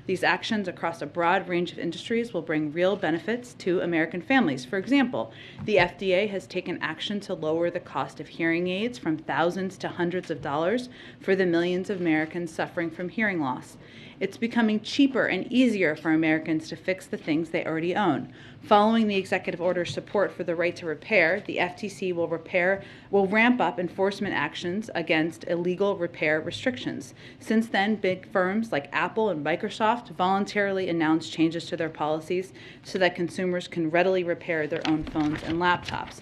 These actions across a broad range of industries will bring real benefits to American families. For example, the FDA has taken action to lower the cost of hearing aids from thousands to hundreds of dollars for the millions of Americans suffering from hearing loss. It's becoming cheaper and easier for Americans to fix the things they already own. Following the executive order's support for the right to repair, the FTC will ramp up enforcement actions against illegal repair restrictions. Since then, big firms like Apple and Microsoft voluntarily announced changes to their policies so that consumers can readily repair their own phones and laptops.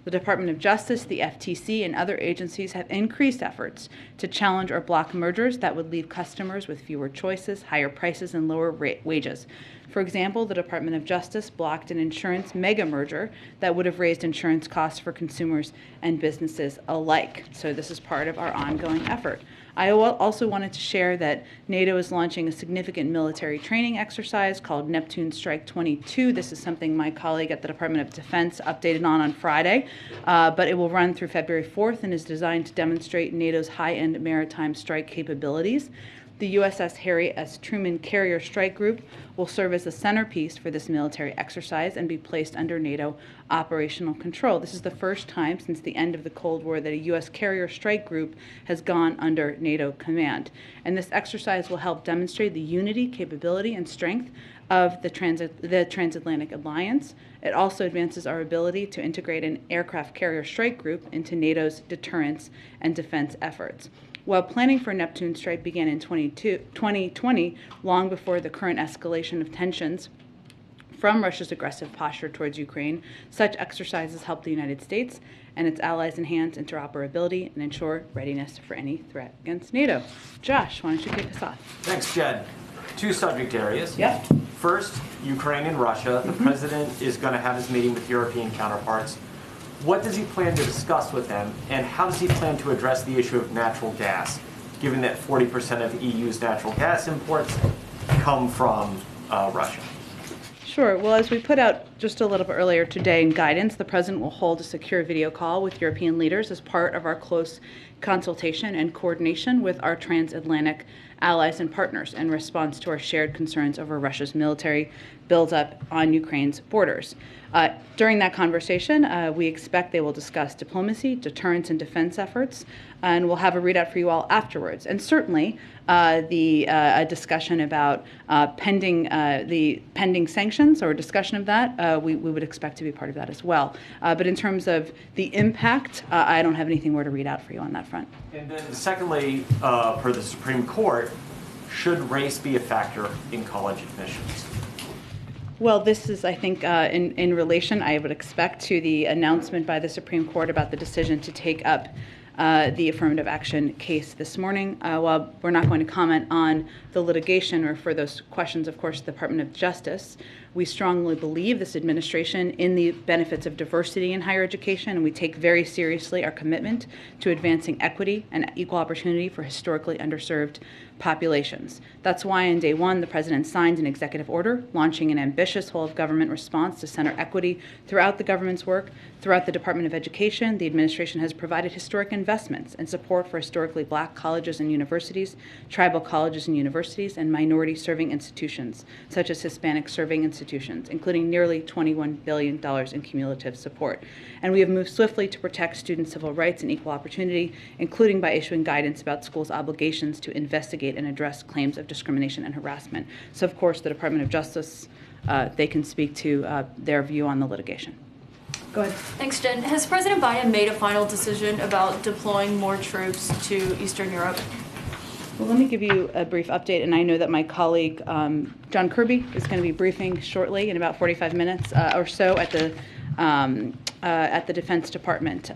The Department of Justice, the FTC, and other agencies have increased efforts to challenge or block mergers that would leave customers with fewer choices, higher prices, and lower wages. For example, the Department of Justice blocked an insurance mega merger that would have raised insurance costs for consumers and businesses alike. So this is part of our ongoing effort. I also wanted to share that NATO is launching a significant military training exercise called Neptune Strike 22. This is something my colleague at the Department of Defense updated on Friday, but it will run through February 4th and is designed to demonstrate NATO's high-end maritime strike capabilities. The USS Harry S. Truman Carrier Strike Group will serve as the centerpiece for this military exercise and be placed under NATO operational control. This is the first time since the end of the Cold War that a U.S. Carrier Strike Group has gone under NATO command. And this exercise will help demonstrate the unity, capability, and strength of the transatlantic alliance. It also advances our ability to integrate an aircraft carrier strike group into NATO's deterrence and defense efforts. While planning for Neptune Strike began in 2020, long before the current escalation of tensions from Russia's aggressive posture towards Ukraine, such exercises help the United States and its allies enhance interoperability and ensure readiness for any threat against NATO. Josh, why don't you kick us off? Thanks, Jen. Two subject areas. Yep. First, Ukraine and Russia. The president is going to have his meeting with European counterparts. What does he plan to discuss with them, and how does he plan to address the issue of natural gas, given that 40% of EU's natural gas imports come from Russia? Sure. Well, as we put out just a little bit earlier today in guidance, the President will hold a secure video call with European leaders as part of our close consultation and coordination with our transatlantic allies and partners in response to our shared concerns over Russia's military buildup on Ukraine's borders. During that conversation, we expect they will discuss diplomacy, deterrence, and defense efforts, and we'll have a readout for you all afterwards. And certainly, a discussion about the pending sanctions or discussion of that, we would expect to be part of that as well. But in terms of the impact, I don't have anything more to read out for you on that front. And then secondly, for the Supreme Court, should race be a factor in college admissions? Well, this is, I think, in relation, I would expect, to the announcement by the Supreme Court about the decision to take up the affirmative action case this morning. While we're not going to comment on the litigation or for those questions, of course, the Department of Justice, we strongly believe this administration in the benefits of diversity in higher education, and we take very seriously our commitment to advancing equity and equal opportunity for historically underserved populations. That's why on day one, the President signed an executive order launching an ambitious whole-of-government response to center equity throughout the government's work. Throughout the Department of Education, the administration has provided historic investments and support for historically Black colleges and universities, tribal colleges and universities, and minority-serving institutions, such as Hispanic-serving institutions, including nearly $21 billion in cumulative support. And we have moved swiftly to protect students' civil rights and equal opportunity, including by issuing guidance about schools' obligations to investigate and address claims of discrimination and harassment. So, of course, the Department of Justice, they can speak to their view on the litigation. Go ahead. Thanks, Jen. Has President Biden made a final decision about deploying more troops to Eastern Europe? Well, let me give you a brief update, and I know that my colleague John Kirby is going to be briefing shortly in about 45 minutes or so at the Defense Department.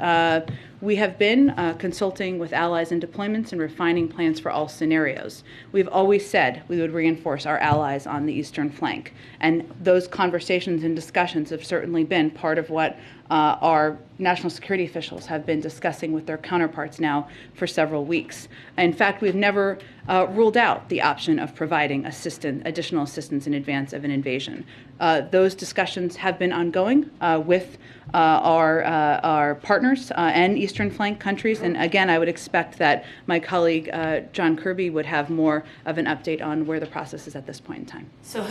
We have been consulting with allies in deployments and refining plans for all scenarios. We've always said we would reinforce our allies on the eastern flank, and those conversations and discussions have certainly been part of what our national security officials have been discussing with their counterparts now for several weeks. In fact, we've never ruled out the option of providing additional assistance in advance of an invasion. Those discussions have been ongoing with our partners and Eastern Eastern Flank countries. And again, I would expect that my colleague John Kirby would have more of an update on where the process is at this point in time. So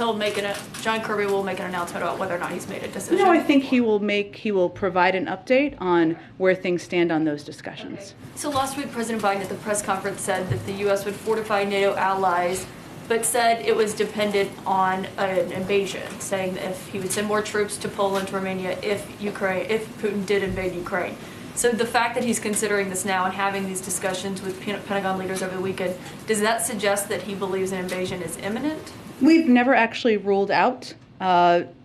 John Kirby will make an announcement about whether or not he's made a decision? No, I think he will provide an update on where things stand on those discussions. Okay. So last week, President Biden at the press conference said that the U.S. would fortify NATO allies, but said it was dependent on an invasion, saying that if he would send more troops to Poland, Romania, if Putin did invade Ukraine. So the fact that he's considering this now and having these discussions with Pentagon leaders over the weekend, does that suggest that he believes an invasion is imminent? We've never actually ruled out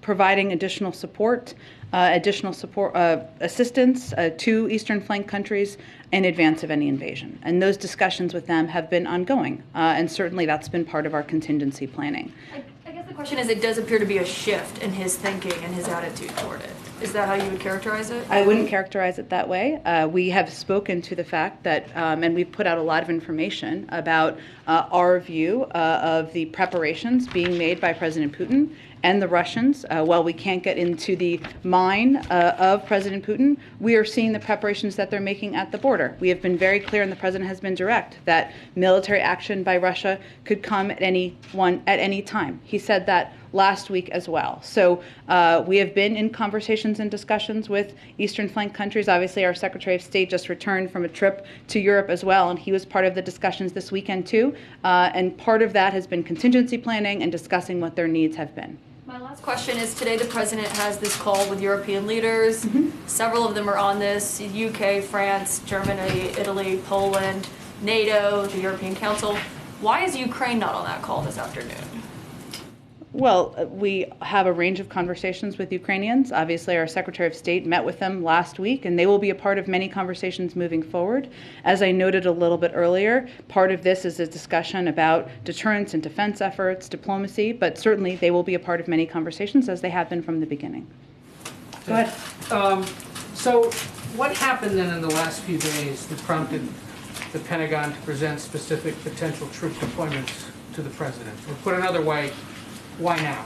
providing additional assistance to Eastern Flank countries in advance of any invasion. And those discussions with them have been ongoing. And certainly that's been part of our contingency planning. I guess the question is, it does appear to be a shift in his thinking and his attitude toward it. Is that how you would characterize it? I wouldn't characterize it that way. We have spoken to the fact that, and we've put out a lot of information about our view of the preparations being made by President Putin and the Russians. While we can't get into the mind of President Putin, we are seeing the preparations that they're making at the border. We have been very clear, and the president has been direct, that military action by Russia could come at any time. He said that last week as well. So we have been in conversations and discussions with Eastern Flank countries. Obviously, our Secretary of State just returned from a trip to Europe as well, and he was part of the discussions this weekend too. And part of that has been contingency planning and discussing what their needs have been. My last question is, today the president has this call with European leaders. Several of them are on this: UK, France, Germany, Italy, Poland, NATO, the European Council. Why is Ukraine not on that call this afternoon? Well, we have a range of conversations with Ukrainians. Obviously, our Secretary of State met with them last week, and they will be a part of many conversations moving forward. As I noted a little bit earlier, part of this is a discussion about deterrence and defense efforts, diplomacy, but certainly they will be a part of many conversations, as they have been from the beginning. Go ahead. So what happened then in the last few days that prompted the Pentagon to present specific potential troop deployments to the president? Or put another way, why now?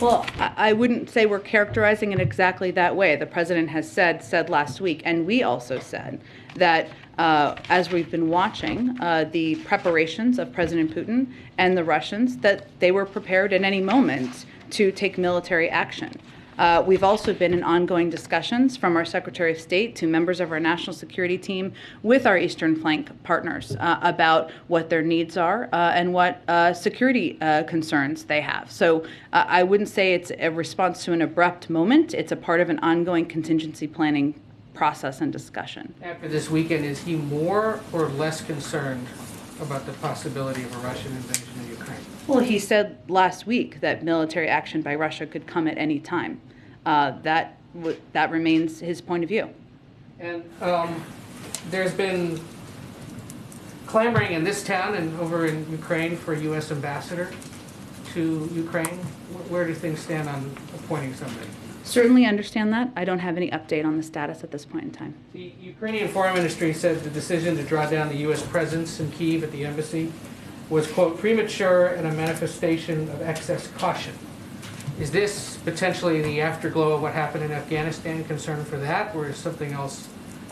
Well, I wouldn't say we're characterizing it exactly that way. The president has said last week, and we also said that as we've been watching the preparations of President Putin and the Russians, that they were prepared at any moment to take military action. We've also been in ongoing discussions from our Secretary of State to members of our national security team with our Eastern Flank partners about what their needs are and what security concerns they have. So I wouldn't say it's a response to an abrupt moment. It's a part of an ongoing contingency planning process and discussion. After this weekend, is he more or less concerned about the possibility of a Russian invasion of Ukraine? Well, he said last week that military action by Russia could come at any time. That remains his point of view. And there's been clamoring in this town and over in Ukraine for a U.S. ambassador to Ukraine. Where do things stand on appointing somebody? Certainly understand that. I don't have any update on the status at this point in time. The Ukrainian Foreign Ministry said the decision to draw down the U.S. presence in Kyiv at the embassy was, quote, premature and a manifestation of excess caution. Is this potentially the afterglow of what happened in Afghanistan, concern for that, or is something else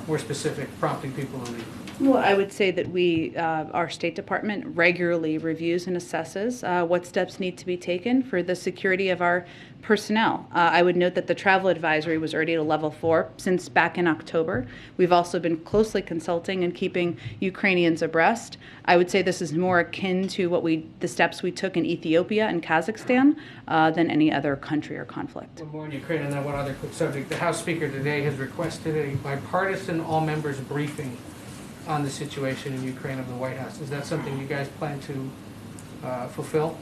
more specific prompting people to leave? Well, I would say that our State Department regularly reviews and assesses what steps need to be taken for the security of our personnel. I would note that the travel advisory was already at a level 4 since back in October. We've also been closely consulting and keeping Ukrainians abreast. I would say this is more akin to the steps we took in Ethiopia and Kazakhstan than any other country or conflict. One more in Ukraine and then one other quick subject. The House Speaker today has requested a bipartisan all-members briefing on the situation in Ukraine of the White House. Is that something you guys plan to fulfill?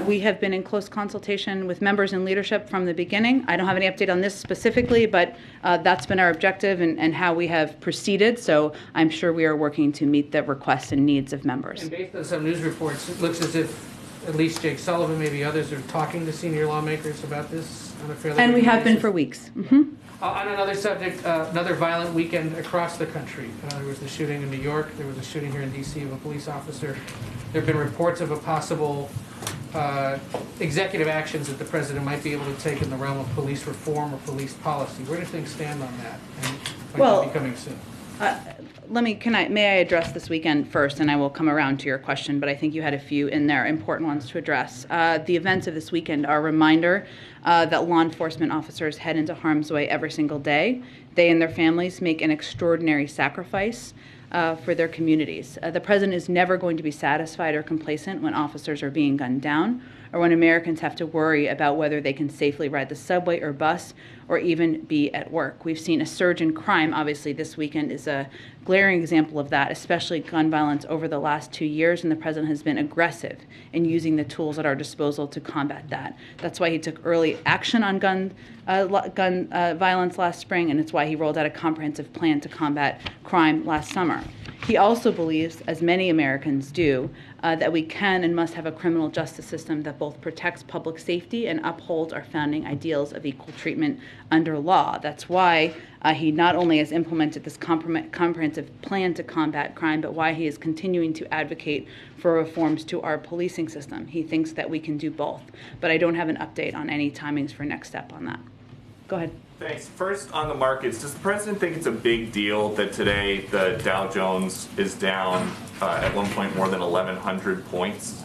We have been in close consultation with members and leadership from the beginning. I don't have any update on this specifically, but that's been our objective and how we have proceeded. So I'm sure we are working to meet the requests and needs of members. And based on some news reports, it looks as if at least Jake Sullivan, maybe others, are talking to senior lawmakers about this on a fairly And we have been basis. for weeks. Mm-hmm. On another subject, another violent weekend across the country. There was the shooting in New York. There was a shooting here in D.C. of a police officer. There have been reports of a possible executive actions that the president might be able to take in the realm of police reform or police policy. Where do things stand on that? And might that be coming soon? May I address this weekend first, and I will come around to your question, but I think you had a few in there, important ones to address. The events of this weekend are a reminder that law enforcement officers head into harm's way every single day. They and their families make an extraordinary sacrifice for their communities. The president is never going to be satisfied or complacent when officers are being gunned down, or when Americans have to worry about whether they can safely ride the subway or bus or even be at work. We've seen a surge in crime. Obviously, this weekend is a glaring example of that, especially gun violence over the last 2 years, and the president has been aggressive in using the tools at our disposal to combat that. That's why he took early action on gun violence last spring, and it's why he rolled out a comprehensive plan to combat crime last summer. He also believes, as many Americans do, that we can and must have a criminal justice system that both protects public safety and upholds our founding ideals of equal treatment under law. That's why he not only has implemented this comprehensive plan to combat crime, but why he is continuing to advocate for reforms to our policing system. He thinks that we can do both, but I don't have an update on any timings for next step on that. Go ahead. Thanks. First, on the markets, does the president think it's a big deal that today the Dow Jones is down at one point more than 1,100 points?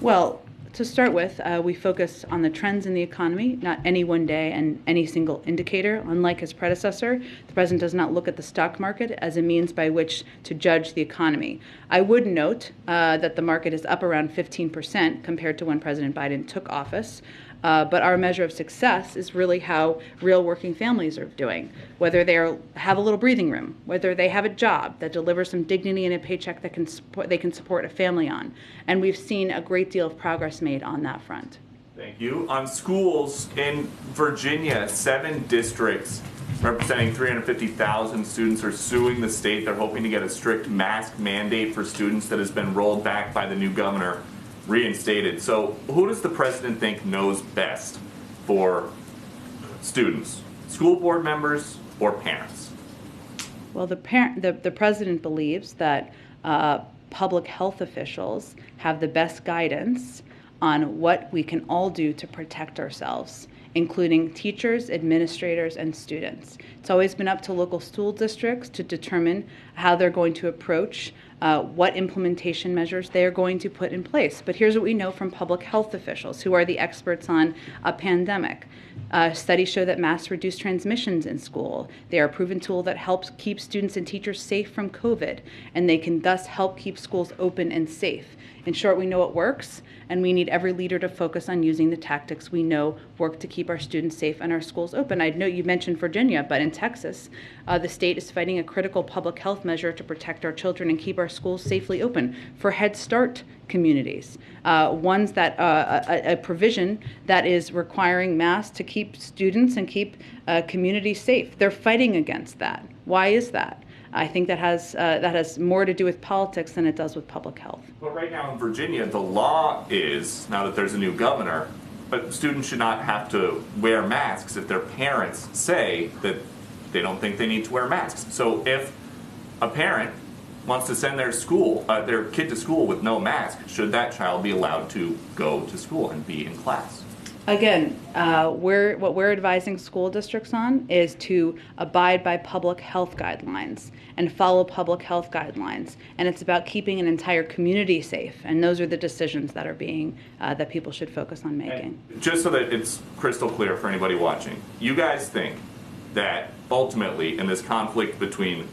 Well, to start with, we focus on the trends in the economy, not any one day and any single indicator. Unlike his predecessor, the president does not look at the stock market as a means by which to judge the economy. I would note that the market is up around 15% compared to when President Biden took office. But our measure of success is really how real working families are doing, whether they have a little breathing room, whether they have a job that delivers some dignity and a paycheck that they can support a family on. And we've seen a great deal of progress made on that front. Thank you. On schools in Virginia, 7 districts representing 350,000 students are suing the state. They're hoping to get a strict mask mandate for students that has been rolled back by the new governor reinstated. So who does the president think knows best for students? School board members or parents? Well, the president believes that public health officials have the best guidance on what we can all do to protect ourselves, including teachers, administrators, and students. It's always been up to local school districts to determine how they're going to approach what implementation measures they are going to put in place. But here's what we know from public health officials, who are the experts on a pandemic. Studies show that masks reduce transmissions in school. They are a proven tool that helps keep students and teachers safe from COVID, and they can thus help keep schools open and safe. In short, we know it works, and we need every leader to focus on using the tactics we know work to keep our students safe and our schools open. I know you mentioned Virginia, but in Texas, the state is fighting a critical public health measure to protect our children and keep our schools safely open for Head Start communities. Ones that a provision that is requiring masks to keep students and keep communities safe. They're fighting against that. Why is that? I think that has more to do with politics than it does with public health. But right now in Virginia, the law is, now that there's a new governor, but students should not have to wear masks if their parents say that they don't think they need to wear masks. So if a parent wants to send their kid to school with no mask, should that child be allowed to go to school and be in class? Again, what we're advising school districts on is to abide by public health guidelines and follow public health guidelines. And it's about keeping an entire community safe. And those are the decisions that are that people should focus on making. And just so that it's crystal clear for anybody watching, you guys think that ultimately in this conflict between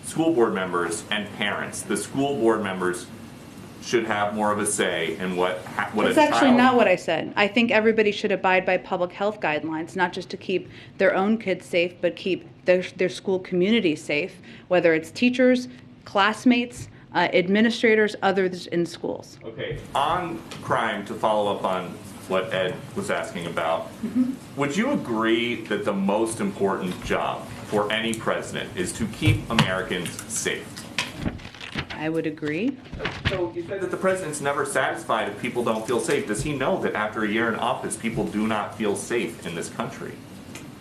school board members and parents, the school board members should have more of a say in what That's actually not what I said. I think everybody should abide by public health guidelines, not just to keep their own kids safe, but keep their school community safe, whether it's teachers, classmates, administrators, others in schools. Okay, on crime, to follow up on what Ed was asking about, would you agree that the most important job for any president is to keep Americans safe? I would agree. So you said that the president's never satisfied if people don't feel safe. Does he know that after a year in office, people do not feel safe in this country?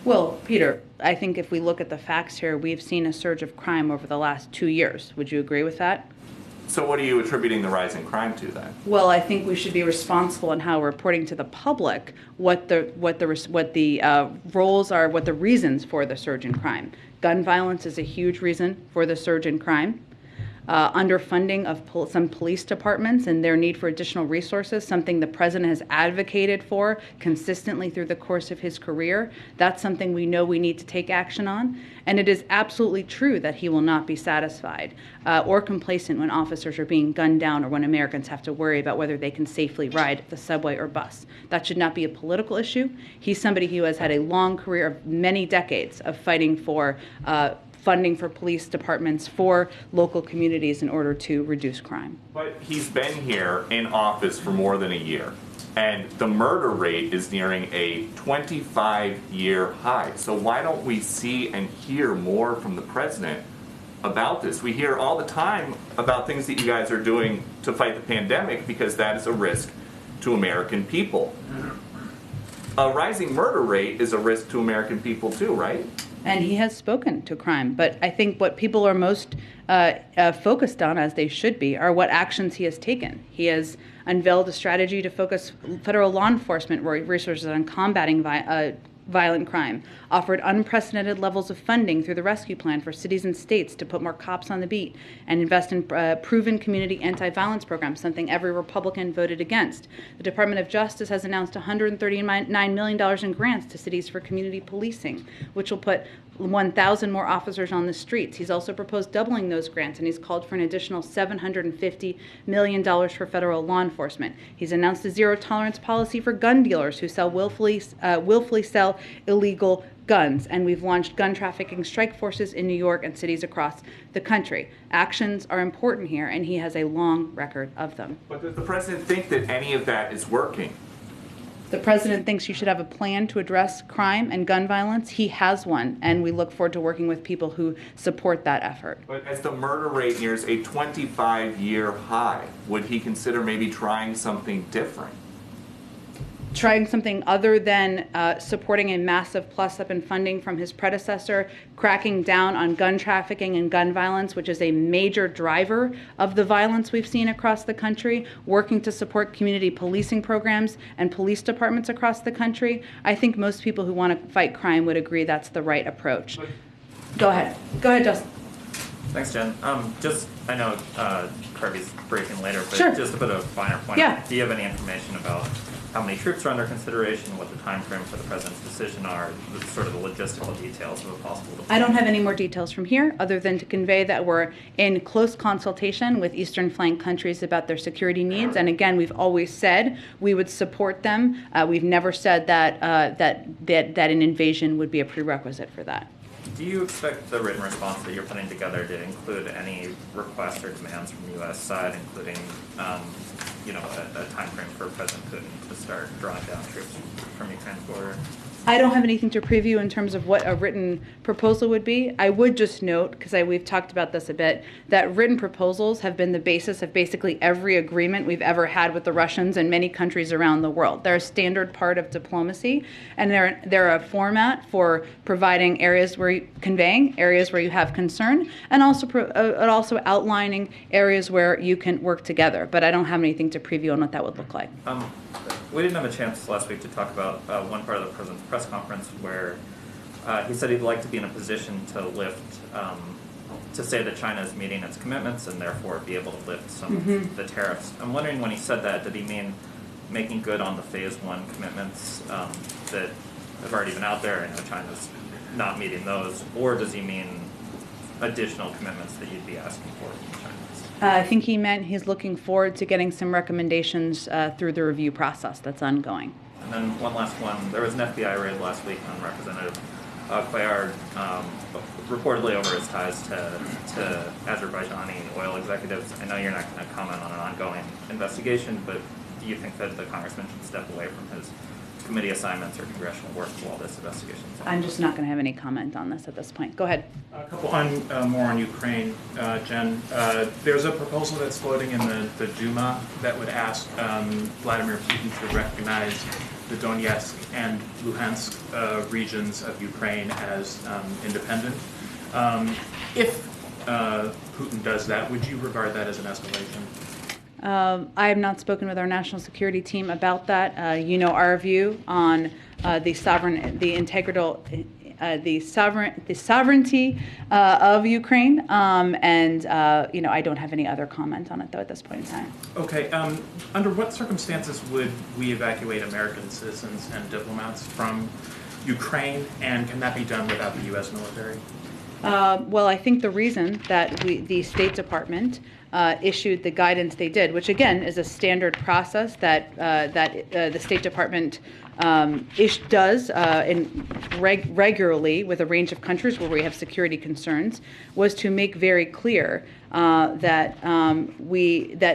Well, Peter, I think if we look at the facts here, we've seen a surge of crime over the last 2 years. Would you agree with that? So what are you attributing the rise in crime to then? Well, I think we should be responsible in how we're reporting to the public what the roles are, what the reasons for the surge in crime. Gun violence is a huge reason for the surge in crime. Underfunding of some police departments and their need for additional resources, something the president has advocated for consistently through the course of his career. That's something we know we need to take action on. And it is absolutely true that he will not be satisfied or complacent when officers are being gunned down or when Americans have to worry about whether they can safely ride the subway or bus. That should not be a political issue. He's somebody who has had a long career of many decades of fighting for funding for police departments, for local communities in order to reduce crime. But he's been here in office for more than a year, and the murder rate is nearing a 25-year high. So why don't we see and hear more from the president about this? We hear all the time about things that you guys are doing to fight the pandemic because that is a risk to American people. A rising murder rate is a risk to American people too, right? And he has spoken to crime. But I think what people are most focused on, as they should be, are what actions he has taken. He has unveiled a strategy to focus federal law enforcement resources on combating violent crime, offered unprecedented levels of funding through the rescue plan for cities and states to put more cops on the beat and invest in proven community anti-violence programs, something every Republican voted against. The Department of Justice has announced $139 million in grants to cities for community policing, which will put 1,000 more officers on the streets. He's also proposed doubling those grants, and he's called for an additional $750 million for federal law enforcement. He's announced a zero-tolerance policy for gun dealers who willfully sell illegal guns, and we've launched gun trafficking strike forces in New York and cities across the country. Actions are important here, and he has a long record of them. But does the president think that any of that is working? The president thinks you should have a plan to address crime and gun violence. He has one, and we look forward to working with people who support that effort. But as the murder rate nears a 25-year high, would he consider maybe trying something different? Trying something other than supporting a massive plus-up in funding from his predecessor, cracking down on gun trafficking and gun violence, which is a major driver of the violence we've seen across the country, working to support community policing programs and police departments across the country. I think most people who want to fight crime would agree that's the right approach. Go ahead. Go ahead, Justin. Thanks, Jen. I know Kirby's briefing later, but Sure. just to put a finer point, Yeah. do you have any information about how many troops are under consideration, what the time frame for the president's decision are, sort of the logistical details of a possible deployment? I don't have any more details from here other than to convey that we're in close consultation with Eastern Flank countries about their security needs. And again, we've always said we would support them. We've never said that an invasion would be a prerequisite for that. Do you expect the written response that you're putting together to include any requests or demands from the U.S. side, including a time frame for President Putin to start drawing down troops from Ukraine's border? I don't have anything to preview in terms of what a written proposal would be. I would just note, because we've talked about this a bit, that written proposals have been the basis of basically every agreement we've ever had with the Russians and many countries around the world. They're a standard part of diplomacy, and they're a format for providing conveying areas where you have concern, and also outlining areas where you can work together. But I don't have anything to preview on what that would look like. We didn't have a chance last week to talk about one part of the president's press conference where he said he'd like to be in a position to say that China is meeting its commitments and therefore be able to lift some of the tariffs. I'm wondering, when he said that, did he mean making good on the phase one commitments that have already been out there? I know China's not meeting those. Or does he mean additional commitments that you'd be asking for from China? I think he meant he's looking forward to getting some recommendations through the review process that's ongoing. And then one last one. There was an FBI raid last week on Representative Cuellar, reportedly over his ties to Azerbaijani oil executives. I know you're not going to comment on an ongoing investigation, but do you think that the congressman should step away from his committee assignments or congressional work while this investigation is on? I'm just not going to have any comment on this at this point. Go ahead. A couple more on Ukraine, Jen. There's a proposal that's floating in the Duma that would ask Vladimir Putin to recognize the Donetsk and Luhansk regions of Ukraine as independent. If Putin does that, would you regard that as an escalation? I have not spoken with our national security team about that. You know our view on the the sovereignty of Ukraine, and I don't have any other comment on it though at this point in time. Okay. Under what circumstances would we evacuate American citizens and diplomats from Ukraine, and can that be done without the U.S. military? Well, I think the reason that the State Department issued the guidance they did, which again is a standard process that the State Department does regularly with a range of countries where we have security concerns, was to make very clear that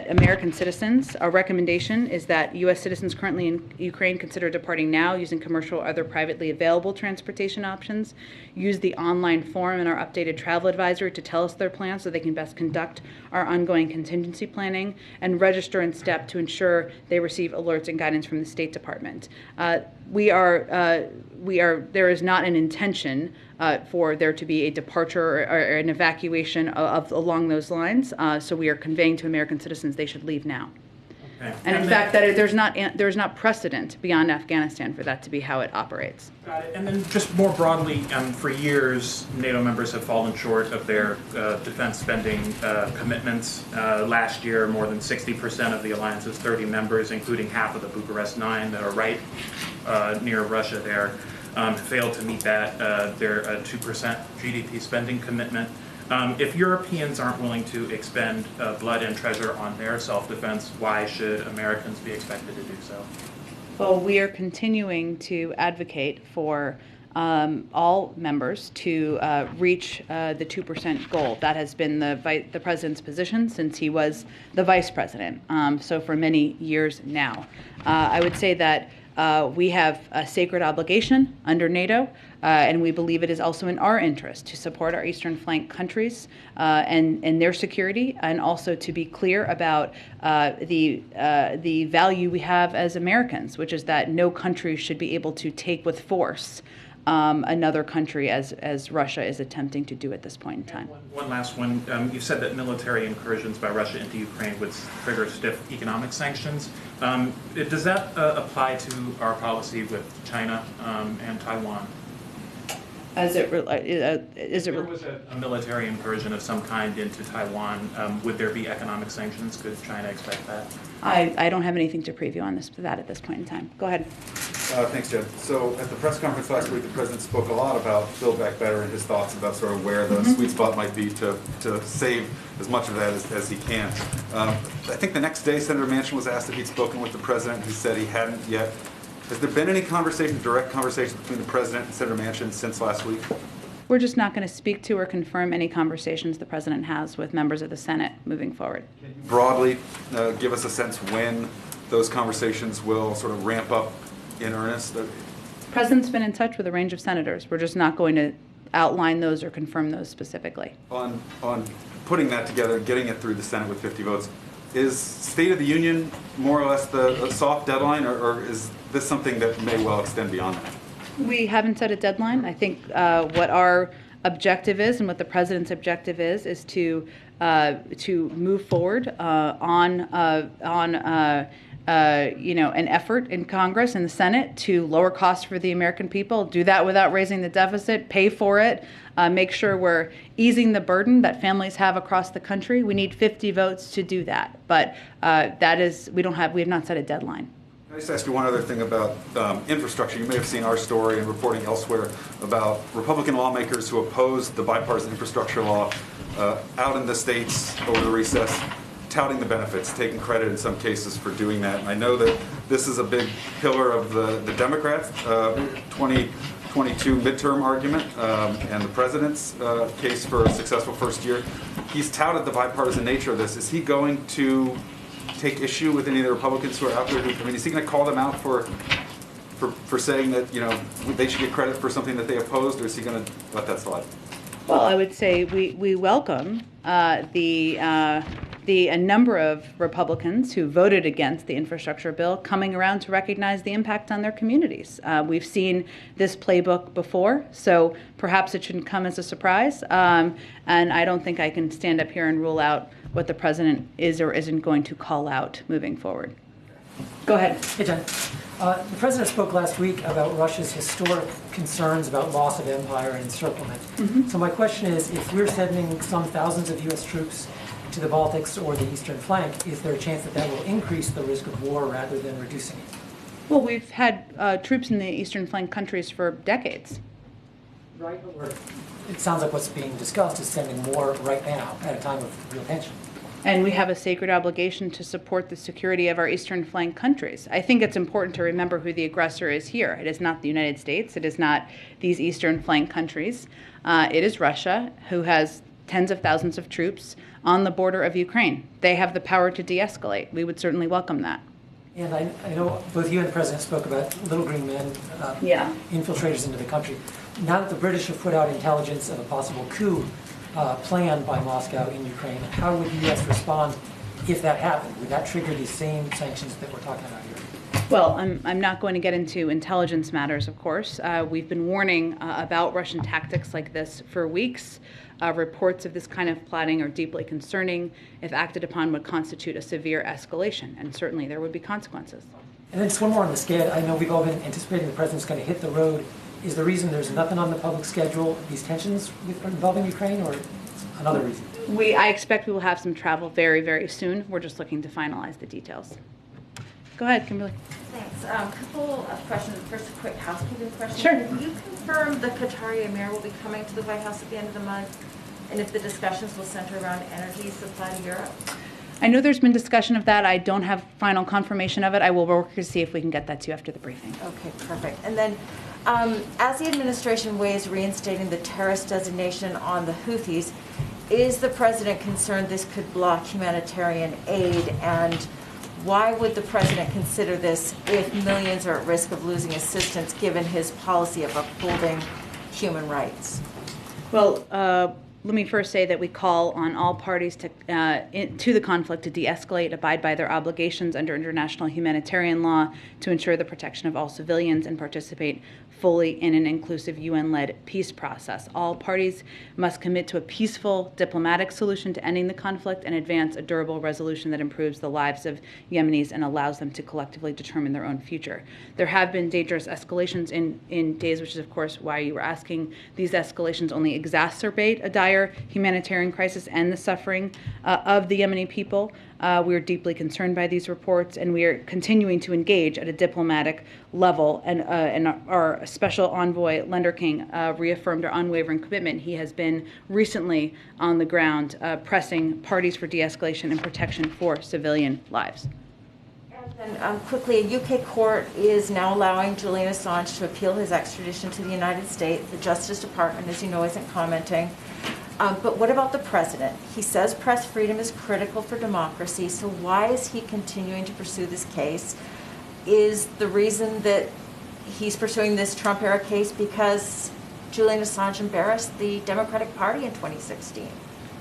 American citizens, our recommendation is that U.S. citizens currently in Ukraine consider departing now using commercial or other privately available transportation options, use the online form in our updated travel advisory to tell us their plans so they can best conduct our ongoing contingency planning, and register in STEP to ensure they receive alerts and guidance from the State Department. There is not an intention for there to be a departure or an evacuation along those lines. So we are conveying to American citizens they should leave now. Okay. And in fact, that there's not precedent beyond Afghanistan for that to be how it operates. Got it. And then just more broadly, for years, NATO members have fallen short of their defense spending commitments. Last year, more than 60% of the alliance's 30 members, including half of the Bucharest 9 that are right near Russia there, failed to meet their 2% GDP spending commitment. If Europeans aren't willing to expend blood and treasure on their self-defense, why should Americans be expected to do so? Well, we are continuing to advocate for all members to reach the 2% goal. That has been the president's position since he was the vice president, so for many years now. I would say that we have a sacred obligation under NATO, and we believe it is also in our interest to support our eastern flank countries and their security, and also to be clear about the value we have as Americans, which is that no country should be able to take with force another country as Russia is attempting to do at this point in time. One last one. You said that military incursions by Russia into Ukraine would trigger stiff economic sanctions. Does that apply to our policy with China and Taiwan? If there was a military incursion of some kind into Taiwan, would there be economic sanctions? Could China expect that? I don't have anything to preview on that at this point in time. Go ahead. Thanks, Jen. So at the press conference last week, the president spoke a lot about Build Back Better and his thoughts about sort of where the sweet spot might be to save as much of that as he can. I think the next day, Senator Manchin was asked if he'd spoken with the president. He said he hadn't yet. Has there been any direct conversation between the president and Senator Manchin since last week? We're just not going to speak to or confirm any conversations the president has with members of the Senate moving forward. Can you broadly give us a sense when those conversations will sort of ramp up in earnest? The president's been in touch with a range of senators. We're just not going to outline those or confirm those specifically. On putting that together and getting it through the Senate with 50 votes, is State of the Union more or less the soft deadline, or is this something that may well extend beyond that? We haven't set a deadline. I think what our objective is and what the president's objective is to move forward on an effort in Congress and the Senate to lower costs for the American people, do that without raising the deficit, pay for it, make sure we're easing the burden that families have across the country. We need 50 votes to do that, but we have not set a deadline. Can I just ask you one other thing about infrastructure? You may have seen our story and reporting elsewhere about Republican lawmakers who opposed the bipartisan infrastructure law out in the states over the recess, touting the benefits, taking credit in some cases for doing that. And I know that this is a big pillar of the Democrats' 2022 midterm argument and the president's case for a successful first year. He's touted the bipartisan nature of this. Is he going to take issue with any of the Republicans who are out there? Is he going to call them out for saying that they should get credit for something that they opposed, or is he going to let that slide? Well, I would say we welcome a number of Republicans who voted against the infrastructure bill coming around to recognize the impact on their communities. We've seen this playbook before, so perhaps it shouldn't come as a surprise. And I don't think I can stand up here and rule out what the president is or isn't going to call out moving forward. Go ahead. Hey, Jen. The president spoke last week about Russia's historic concerns about loss of empire and encirclement. So my question is, if we're sending some thousands of U.S. troops to the Baltics or the eastern flank, is there a chance that that will increase the risk of war rather than reducing it? Well, we've had troops in the eastern flank countries for decades. Right. Or it sounds like what's being discussed is sending more right now at a time of real tension. And we have a sacred obligation to support the security of our eastern flank countries. I think it's important to remember who the aggressor is here. It is not the United States. It is not these eastern flank countries. It is Russia, who has tens of thousands of troops on the border of Ukraine. They have the power to de-escalate. We would certainly welcome that. And I know both you and the president spoke about little green men, infiltrators into the country. Now that the British have put out intelligence of a possible coup planned by Moscow in Ukraine, how would the U.S. respond if that happened? Would that trigger these same sanctions that we're talking about here? Well, I'm not going to get into intelligence matters, of course. We've been warning about Russian tactics like this for weeks. Reports of this kind of plotting are deeply concerning. If acted upon, would constitute a severe escalation, and certainly there would be consequences. And then just one more on the SCAD. I know we've all been anticipating the president's going to hit the road. Is the reason there's nothing on the public schedule these tensions involving Ukraine, or another reason? I expect we will have some travel very, very soon. We're just looking to finalize the details. Go ahead, Kimberly. Thanks. Couple of questions. First, a quick housekeeping question. Sure. Can you confirm the Qatari Emir will be coming to the White House at the end of the month, and if the discussions will center around energy supply to Europe? I know there's been discussion of that. I don't have final confirmation of it. I will work to see if we can get that to you after the briefing. Okay, perfect. And then, as the administration weighs reinstating the terrorist designation on the Houthis, is the president concerned this could block humanitarian aid? And why would the president consider this if millions are at risk of losing assistance given his policy of upholding human rights? Well, let me first say that we call on all parties to the conflict to de-escalate, abide by their obligations under international humanitarian law to ensure the protection of all civilians, and participate fully in an inclusive UN-led peace process. All parties must commit to a peaceful diplomatic solution to ending the conflict and advance a durable resolution that improves the lives of Yemenis and allows them to collectively determine their own future. There have been dangerous escalations in days, which is of course why you were asking. These escalations only exacerbate a dire humanitarian crisis and the suffering of the Yemeni people. We are deeply concerned by these reports, and we are continuing to engage at a diplomatic level. And our special envoy, Lender King, reaffirmed our unwavering commitment. He has been recently on the ground pressing parties for de-escalation and protection for civilian lives. And then quickly, a UK court is now allowing Julian Assange to appeal his extradition to the United States. The Justice Department, as you know, isn't commenting. But what about the president? He says press freedom is critical for democracy, so why is he continuing to pursue this case? Is the reason that he's pursuing this Trump-era case because Julian Assange embarrassed the Democratic Party in 2016?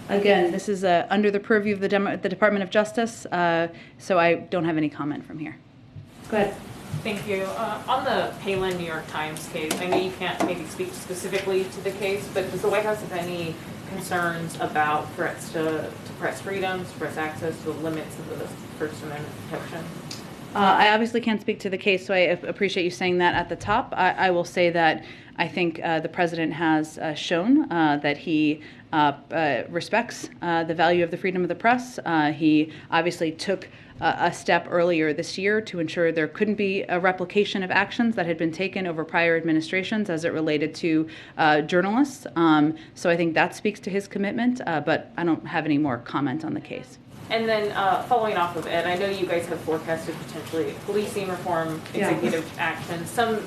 Again, this is under the purview of the Department of Justice, so I don't have any comment from here. Go ahead. Thank you. On the Palin New York Times case, I know you can't maybe speak specifically to the case, but does the White House have any concerns about threats to press freedoms, press access, to the limits of the First Amendment protection? I obviously can't speak to the case, so I appreciate you saying that at the top. I will say that I think the president has shown that he respects the value of the freedom of the press. He obviously took a step earlier this year to ensure there couldn't be a replication of actions that had been taken over prior administrations as it related to journalists. So I think that speaks to his commitment, but I don't have any more comment on the case. And then following off of Ed, I know you guys have forecasted potentially policing reform, executive action. Some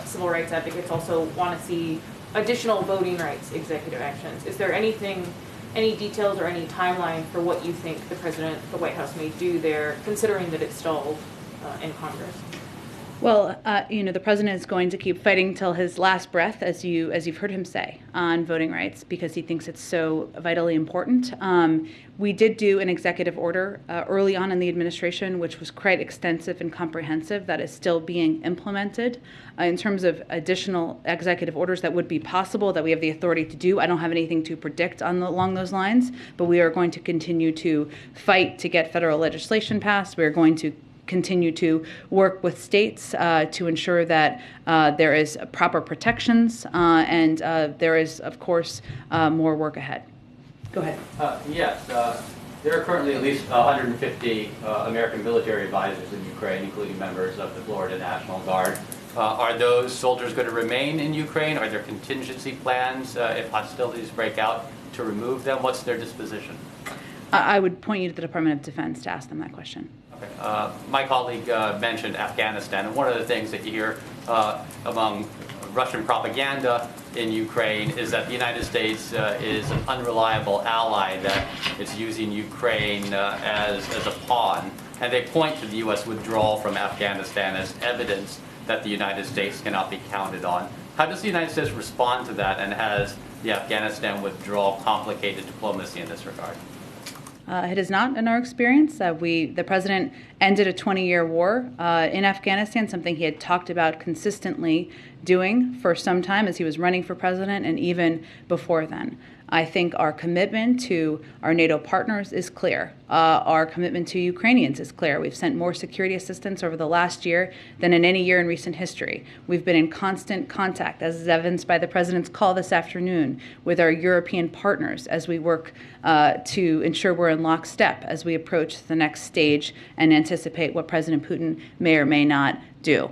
civil rights advocates also want to see additional voting rights executive actions. Is there anything, any details or any timeline for what you think the president, the White House may do there, considering that it's stalled in Congress? Well, the president is going to keep fighting till his last breath, as you've heard him say, on voting rights, because he thinks it's so vitally important. We did do an executive order early on in the administration, which was quite extensive and comprehensive, that is still being implemented. In terms of additional executive orders that would be possible, that we have the authority to do, I don't have anything to predict along those lines, but we are going to continue to fight to get federal legislation passed. We are going to continue to work with states to ensure that there is proper protections, and there is, of course, more work ahead. Go ahead. Yes. There are currently at least 150 American military advisors in Ukraine, including members of the Florida National Guard. Are those soldiers going to remain in Ukraine? Are there contingency plans if hostilities break out to remove them? What's their disposition? I would point you to the Department of Defense to ask them that question. Okay. My colleague mentioned Afghanistan, and one of the things that you hear among Russian propaganda in Ukraine is that the United States is an unreliable ally, that it's using Ukraine as a pawn. And they point to the U.S. withdrawal from Afghanistan as evidence that the United States cannot be counted on. How does the United States respond to that, and has the Afghanistan withdrawal complicated diplomacy in this regard? It is not in our experience. The president ended a 20-year war in Afghanistan, something he had talked about consistently doing for some time as he was running for president and even before then. I think our commitment to our NATO partners is clear. Our commitment to Ukrainians is clear. We've sent more security assistance over the last year than in any year in recent history. We've been in constant contact, as is evidenced by the president's call this afternoon, with our European partners as we work to ensure we're in lockstep as we approach the next stage and anticipate what President Putin may or may not do.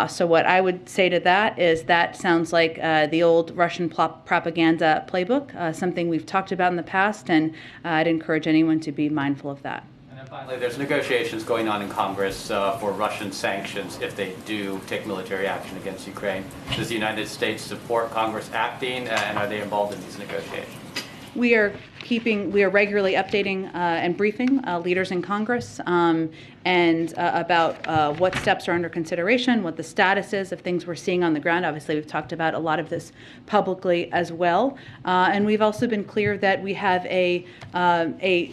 So what I would say to that is that sounds like the old Russian propaganda playbook, something we've talked about in the past, and I'd encourage anyone to be mindful of that. And then finally, there's negotiations going on in Congress for Russian sanctions if they do take military action against Ukraine. Does the United States support Congress acting, and are they involved in these negotiations? We are regularly updating and briefing leaders in Congress and about what steps are under consideration, what the status is of things we're seeing on the ground. Obviously, we've talked about a lot of this publicly as well. And we've also been clear that we have a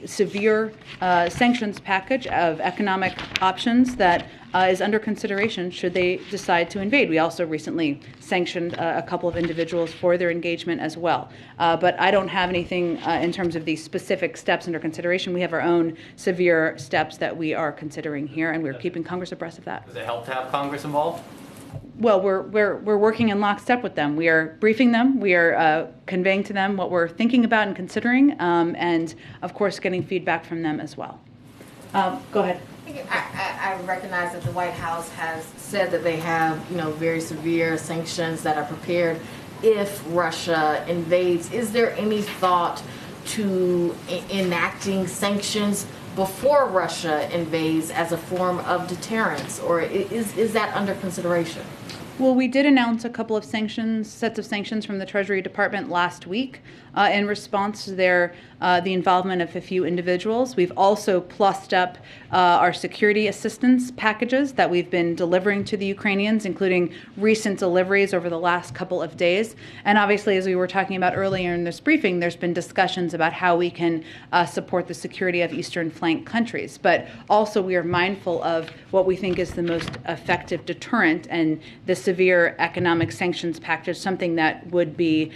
severe sanctions package of economic options that is under consideration should they decide to invade. We also recently sanctioned a couple of individuals for their engagement as well. But I don't have anything in terms of these specific steps under consideration. We have our own severe steps that we are considering here, and we're keeping Congress abreast of that. Does it help to have Congress involved? Well, we're working in lockstep with them. We are briefing them. We are conveying to them what we're thinking about and considering, and of course, getting feedback from them as well. Go ahead. I recognize that the White House has said that they have, very severe sanctions that are prepared if Russia invades. Is there any thought to enacting sanctions before Russia invades as a form of deterrence, or is that under consideration? Well, we did announce a couple of sets of sanctions from the Treasury Department last week in response to the involvement of a few individuals. We've also plussed up our security assistance packages that we've been delivering to the Ukrainians, including recent deliveries over the last couple of days. And obviously, as we were talking about earlier in this briefing, there's been discussions about how we can support the security of Eastern flank countries. But also, we are mindful of what we think is the most effective deterrent, and the severe economic sanctions package, something that would be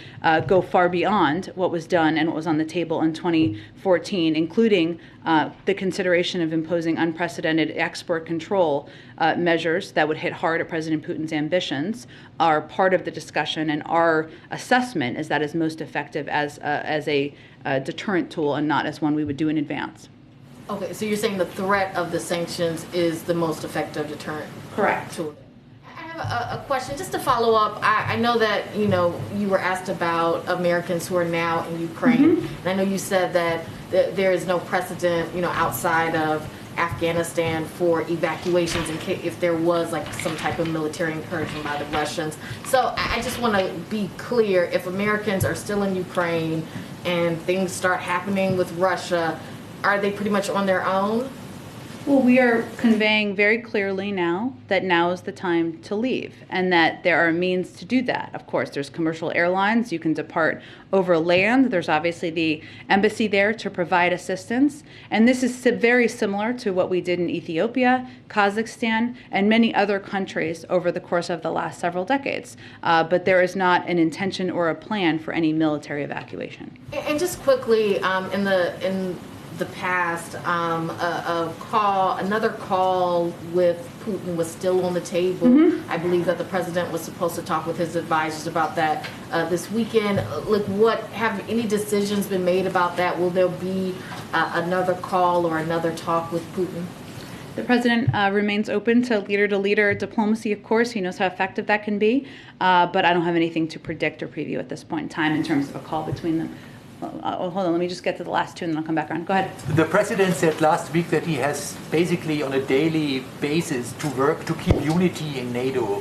go far beyond what was done and what was on the table in 2014, including the consideration of imposing unprecedented export control measures that would hit hard at President Putin's ambitions, are part of the discussion, and our assessment is that is most effective as a deterrent tool and not as one we would do in advance. Okay, so you're saying the threat of the sanctions is the most effective deterrent? Correct. Tool. A question just to follow up. I know that you were asked about Americans who are now in Ukraine, and I know you said that there is no precedent outside of Afghanistan for evacuations in case if there was like some type of military incursion by the Russians. So I just want to be clear, if Americans are still in Ukraine and things start happening with Russia, are they pretty much on their own? Well, we are conveying very clearly now that now is the time to leave, and that there are means to do that. Of course, there's commercial airlines. You can depart over land. There's obviously the embassy there to provide assistance. And this is very similar to what we did in Ethiopia, Kazakhstan, and many other countries over the course of the last several decades. But there is not an intention or a plan for any military evacuation. And just quickly, in the the past, another call with Putin was still on the table. Mm-hmm. I believe that the president was supposed to talk with his advisors about that this weekend. Have any decisions been made about that? Will there be another call or another talk with Putin? The president remains open to leader diplomacy, of course. He knows how effective that can be, but I don't have anything to predict or preview at this point in time in terms of a call between them. Hold on, let me just get to the last two and then I'll come back around. Go ahead. The president said last week that he has basically on a daily basis to work to keep unity in NATO.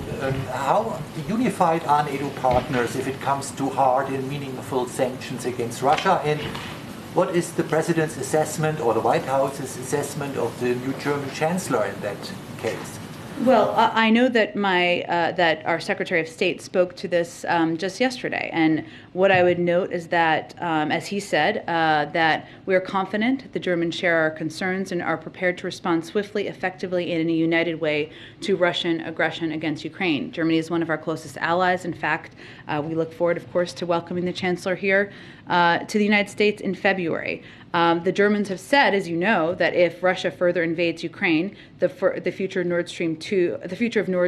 How unified are NATO partners if it comes to hard and meaningful sanctions against Russia? And what is the president's assessment or the White House's assessment of the new German chancellor in that case? Well, I know that that our Secretary of State spoke to this just yesterday, and what I would note is that, as he said, that we are confident the Germans share our concerns and are prepared to respond swiftly, effectively, and in a united way to Russian aggression against Ukraine. Germany is one of our closest allies. In fact, we look forward, of course, to welcoming the Chancellor here to the United States in February. The Germans have said, as you know, that if Russia further invades Ukraine, the future of Nord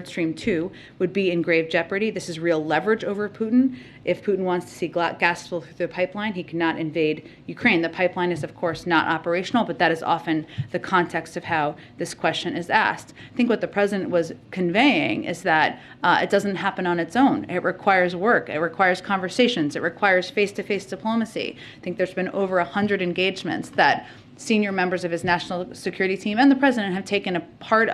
Stream 2 would be in grave jeopardy. This is real leverage over Putin. If Putin wants to see gas flow through the pipeline, he cannot invade Ukraine. The pipeline is, of course, not operational, but that is often the context of how this question is asked. I think what the president was conveying is that it doesn't happen on its own. It requires work. It requires conversations. It requires face-to-face diplomacy. I think there's been over 100 engagements that senior members of his national security team and the president have taken a part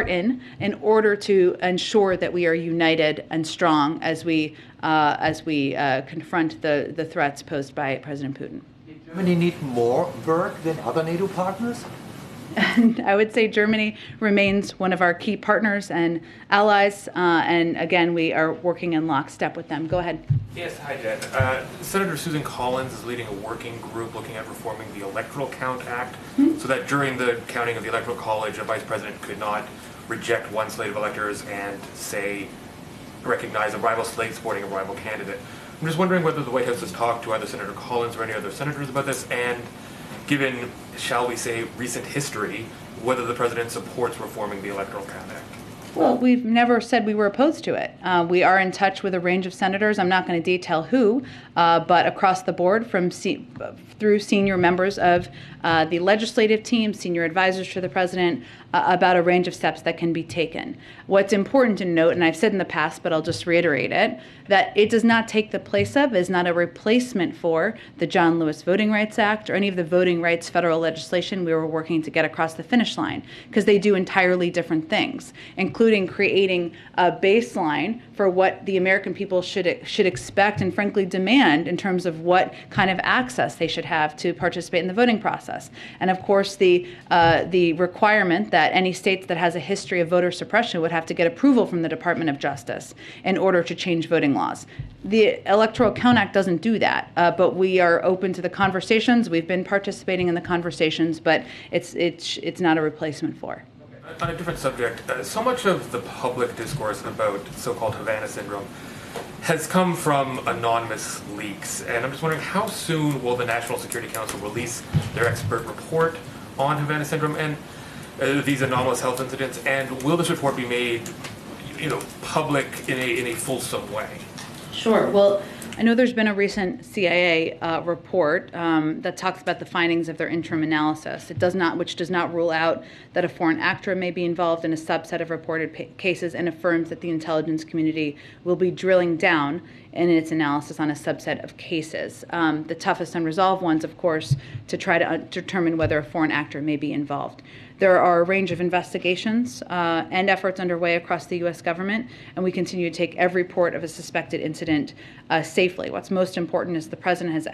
in order to ensure that we are united and strong as we confront the threats posed by President Putin. Does Germany need more work than other NATO partners? And I would say Germany remains one of our key partners and allies, and again, we are working in lockstep with them. Go ahead. Yes, hi, Jen. Senator Susan Collins is leading a working group looking at reforming the Electoral Count Act so that during the counting of the Electoral College, a vice president could not reject one slate of electors and, say, recognize a rival slate supporting a rival candidate. I'm just wondering whether the White House has talked to either Senator Collins or any other senators about this, and given, shall we say, recent history, whether the president supports reforming the Electoral Count Act. Well, we've never said we were opposed to it. We are in touch with a range of senators. I'm not going to detail who, but across the board through senior members of the legislative team, senior advisors to the president, about a range of steps that can be taken. What's important to note, and I've said in the past, but I'll just reiterate it, that it does not take the place of, is not a replacement for the John Lewis Voting Rights Act or any of the voting rights federal legislation we were working to get across the finish line, because they do entirely different things, including creating a baseline for what the American people should expect and frankly demand in terms of what kind of access they should have to participate in the voting process. And of course, the requirement that any state that has a history of voter suppression would have to get approval from the Department of Justice in order to change voting laws. The Electoral Count Act doesn't do that, but we are open to the conversations. We've been participating in the conversations, but it's not a replacement for. On a different subject, so much of the public discourse about so-called Havana syndrome has come from anonymous leaks, and I'm just wondering how soon will the National Security Council release their expert report on Havana syndrome and these anomalous health incidents, and will this report be made, public in a fulsome way? Sure. Well, I know there's been a recent CIA report that talks about the findings of their interim analysis. Which does not rule out that a foreign actor may be involved in a subset of reported cases, and affirms that the intelligence community will be drilling down in its analysis on a subset of cases. The toughest unresolved ones, of course, to try to determine whether a foreign actor may be involved. There are a range of investigations and efforts underway across the U.S. government, and we continue to take every report of a suspected incident safely. What's most important is the president has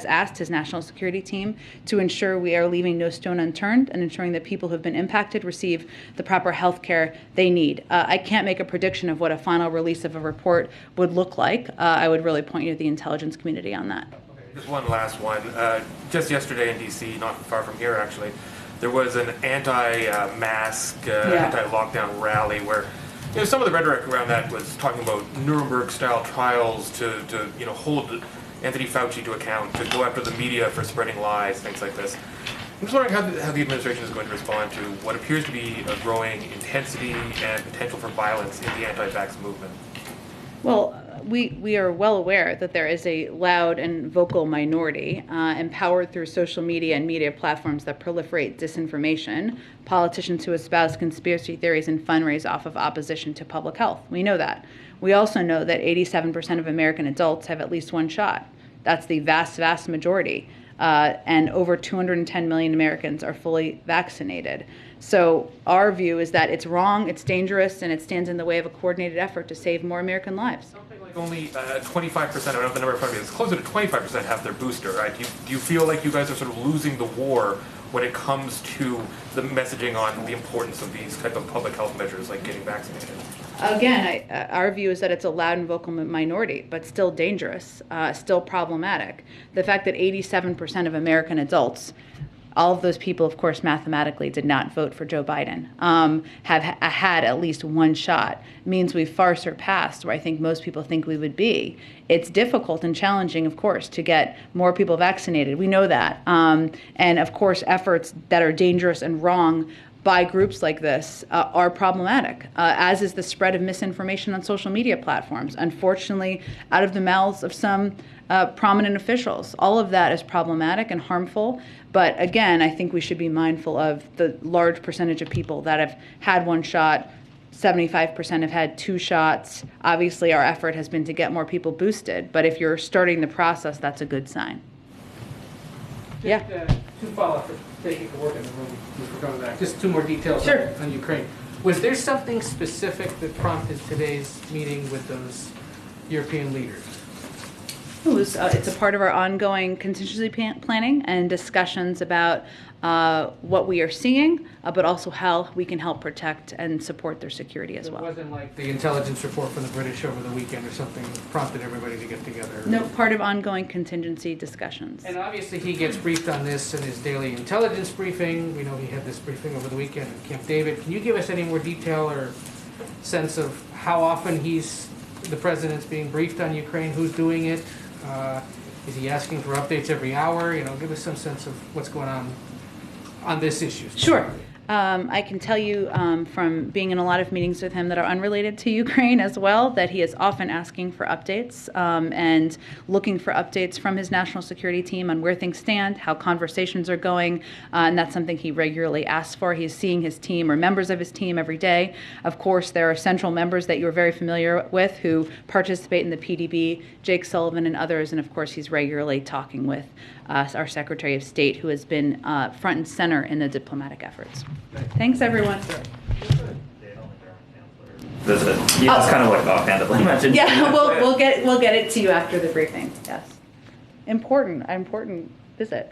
asked his national security team to ensure we are leaving no stone unturned and ensuring that people who have been impacted receive the proper health care they need. I can't make a prediction of what a final release of a report would look like. I would really point you to the intelligence community on that. Just one last one. Just yesterday in D.C., not far from here actually, there was an anti-mask, anti-lockdown rally where some of the rhetoric around that was talking about Nuremberg-style trials to hold Anthony Fauci to account, to go after the media for spreading lies, things like this. I'm just wondering how the administration is going to respond to what appears to be a growing intensity and potential for violence in the anti-vax movement. Well, we are well aware that there is a loud and vocal minority empowered through social media and media platforms that proliferate disinformation, politicians who espouse conspiracy theories and fundraise off of opposition to public health. We know that. We also know that 87% of American adults have at least one shot. That's the vast, vast majority. And over 210 million Americans are fully vaccinated. So our view is that it's wrong, it's dangerous, and it stands in the way of a coordinated effort to save more American lives. Something like only 25%, I don't have the number in front of me, it's closer to 25% have their booster, right? Do you feel like you guys are sort of losing the war when it comes to the messaging on the importance of these type of public health measures like getting vaccinated? Again, our view is that it's a loud and vocal minority, but still dangerous, still problematic. The fact that 87% of American adults, all of those people, of course, mathematically did not vote for Joe Biden, have had at least one shot, means we've far surpassed where I think most people think we would be. It's difficult and challenging, of course, to get more people vaccinated. We know that. And, of course, efforts that are dangerous and wrong by groups like this are problematic, as is the spread of misinformation on social media platforms, unfortunately, out of the mouths of some prominent officials. All of that is problematic and harmful, but again, I think we should be mindful of the large percentage of people that have had one shot. 75% have had two shots. Obviously, our effort has been to get more people boosted, but if you're starting the process, that's a good sign. Just, two follow-up for taking the work in the room before coming back. Just two more details on Ukraine. Was there something specific that prompted today's meeting with those European leaders? It's a part of our ongoing contingency planning and discussions about what we are seeing, but also how we can help protect and support their security as well. It wasn't like the intelligence report from the British over the weekend or something that prompted everybody to get together? No, part of ongoing contingency discussions. And obviously he gets briefed on this in his daily intelligence briefing. We know he had this briefing over the weekend at Camp David. Can you give us any more detail or sense of how often the president's being briefed on Ukraine, who's doing it? Is he asking for updates every hour? Give us some sense of what's going on this issue. Sure. I can tell you from being in a lot of meetings with him that are unrelated to Ukraine as well, that he is often asking for updates and looking for updates from his national security team on where things stand, how conversations are going, and that's something he regularly asks for. He's seeing his team or members of his team every day. Of course, there are central members that you're very familiar with who participate in the PDB, Jake Sullivan and others, and of course he's regularly talking with our Secretary of State, who has been front and center in the diplomatic efforts. Thanks, everyone. Visit. You just kind of like offhandedly mentioned. Yeah, we'll get it to you after the briefing. Yes, important visit.